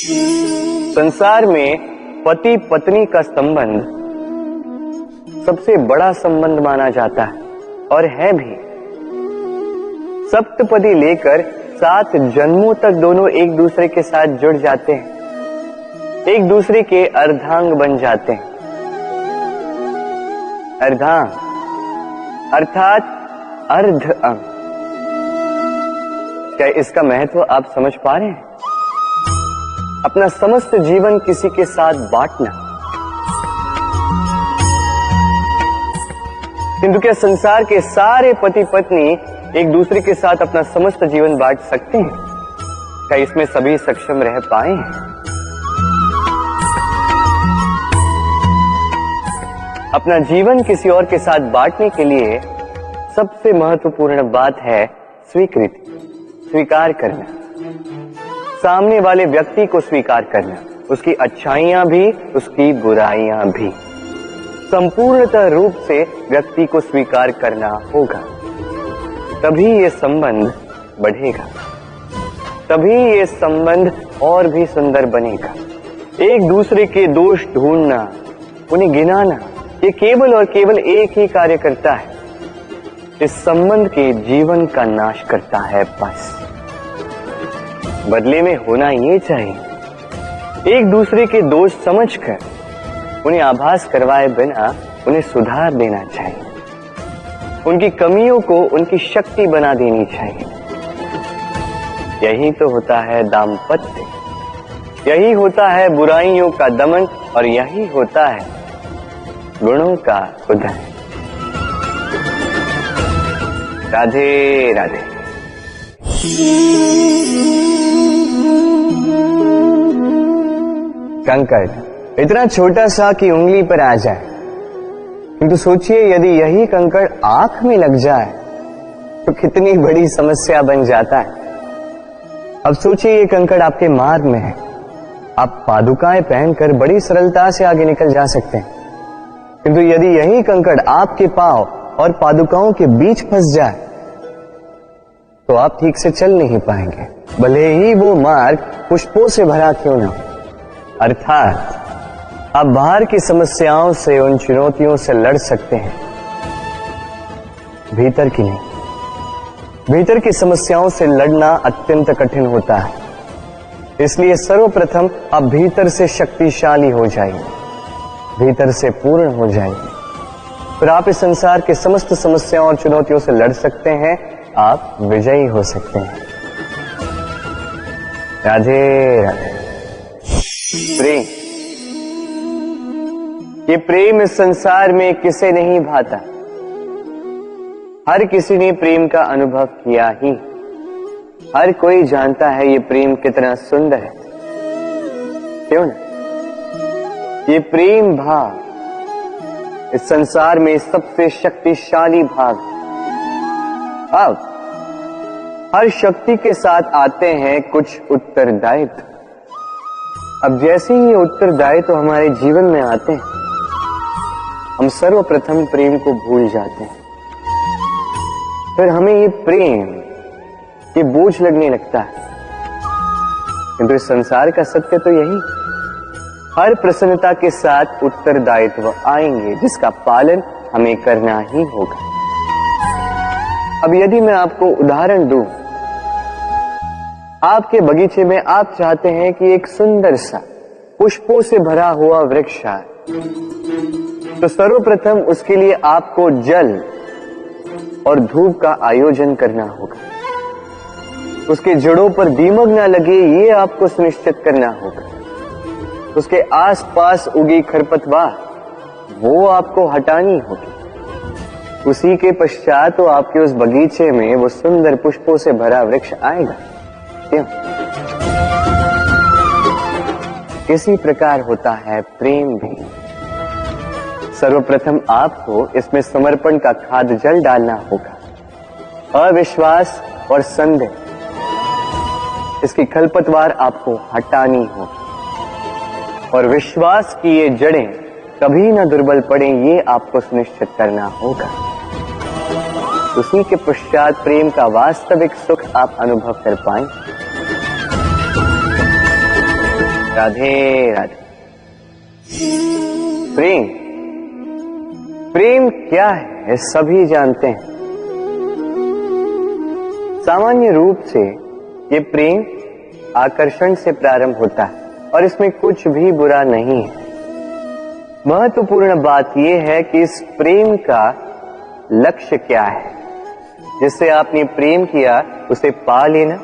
संसार में पति पत्नी का संबंध सबसे बड़ा संबंध माना जाता है और है भी। सप्तपदी लेकर 7 जन्मों तक दोनों एक दूसरे के साथ जुड़ जाते हैं, एक दूसरे के अर्धांग बन जाते हैं। अर्धांग अर्थात अर्ध अंग। क्या इसका महत्व आप समझ पा रहे हैं? अपना समस्त जीवन किसी के साथ बांटना। किंतु क्या संसार के सारे पति पत्नी एक दूसरे के साथ अपना समस्त जीवन बांट सकते हैं? क्या इसमें सभी सक्षम रह पाए हैं? अपना जीवन किसी और के साथ बांटने के लिए सबसे महत्वपूर्ण बात है स्वीकृति, स्वीकार करना। सामने वाले व्यक्ति को स्वीकार करना, उसकी अच्छाइयां भी, उसकी बुराइयां भी। संपूर्णतः रूप से व्यक्ति को स्वीकार करना होगा, तभी ये संबंध बढ़ेगा, तभी ये संबंध और भी सुंदर बनेगा। एक दूसरे के दोष ढूंढना, उन्हें गिनाना, ये केवल और केवल एक ही कार्य करता है, इस संबंध के जीवन का नाश करता है। बस बदले में होना ये चाहिए, एक दूसरे के दोष समझकर उन्हें आभास करवाए बिना उन्हें सुधार देना चाहिए, उनकी कमियों को उनकी शक्ति बना देनी चाहिए। यही तो होता है दाम्पत्य, यही होता है बुराइयों का दमन और यही होता है गुणों का उदय। राधे राधे। कंकड़ इतना छोटा सा कि उंगली पर आ जाए, किंतु सोचिए यदि यही कंकड़ आंख में लग जाए तो कितनी बड़ी समस्या बन जाता है। अब सोचिए ये कंकड़ आपके मार्ग में है, आप पादुकाएं पहनकर बड़ी सरलता से आगे निकल जा सकते हैं, किंतु यदि यही कंकड़ आपके पांव और पादुकाओं के बीच फंस जाए तो आप ठीक से चल नहीं पाएंगे, भले ही वो मार्ग पुष्पों से भरा क्यों ना हो। अर्थात आप बाहर की समस्याओं से, उन चुनौतियों से लड़ सकते हैं, भीतर की नहीं। भीतर की समस्याओं से लड़ना अत्यंत कठिन होता है, इसलिए सर्वप्रथम आप भीतर से शक्तिशाली हो जाइए, भीतर से पूर्ण हो जाइए, फिर आप इस संसार के समस्त समस्याओं और चुनौतियों से लड़ सकते हैं, आप विजयी हो सकते हैं। राधे राधे। प्रेम, ये प्रेम इस संसार में किसे नहीं भाता, हर किसी ने प्रेम का अनुभव किया ही। हर कोई जानता है ये प्रेम कितना सुंदर है, क्यों ना? ये प्रेम भाव इस संसार में सबसे शक्तिशाली भाव। अब हर शक्ति के साथ आते हैं कुछ उत्तरदायित्व। अब जैसे ही उत्तरदायित्व हमारे जीवन में आते हैं, हम सर्वप्रथम प्रेम को भूल जाते हैं, फिर हमें ये प्रेम, ये बोझ लगने लगता है। किंतु इस संसार का सत्य तो यही, हर प्रसन्नता के साथ उत्तरदायित्व आएंगे जिसका पालन हमें करना ही होगा। अब यदि मैं आपको उदाहरण दूं, आपके बगीचे में आप चाहते हैं कि एक सुंदर सा पुष्पों से भरा हुआ वृक्ष आए, तो सर्वप्रथम उसके लिए आपको जल और धूप का आयोजन करना होगा। उसके जड़ों पर दीमक ना लगे ये आपको सुनिश्चित करना होगा। उसके आसपास उगी खरपतवार वो आपको हटानी होगी। उसी के पश्चात तो आपके उस बगीचे में वो सुंदर पुष्पों से भरा वृक्ष आएगा। क्यों? इसी प्रकार होता है प्रेम भी। सर्वप्रथम आपको इसमें समर्पण का खाद जल डालना होगा। अविश्वास और संदेह, इसकी खरपतवार आपको हटानी होगी और विश्वास की ये जड़ें कभी ना दुर्बल पड़े ये आपको सुनिश्चित करना होगा। उसी के पश्चात प्रेम का वास्तविक सुख आप अनुभव कर पाएं। राधे राधे। प्रेम, प्रेम क्या है सभी जानते हैं। सामान्य रूप से ये प्रेम आकर्षण से प्रारंभ होता है और इसमें कुछ भी बुरा नहीं है। महत्वपूर्ण बात यह है कि इस प्रेम का लक्ष्य क्या है। जिससे आपने प्रेम किया उसे पा लेना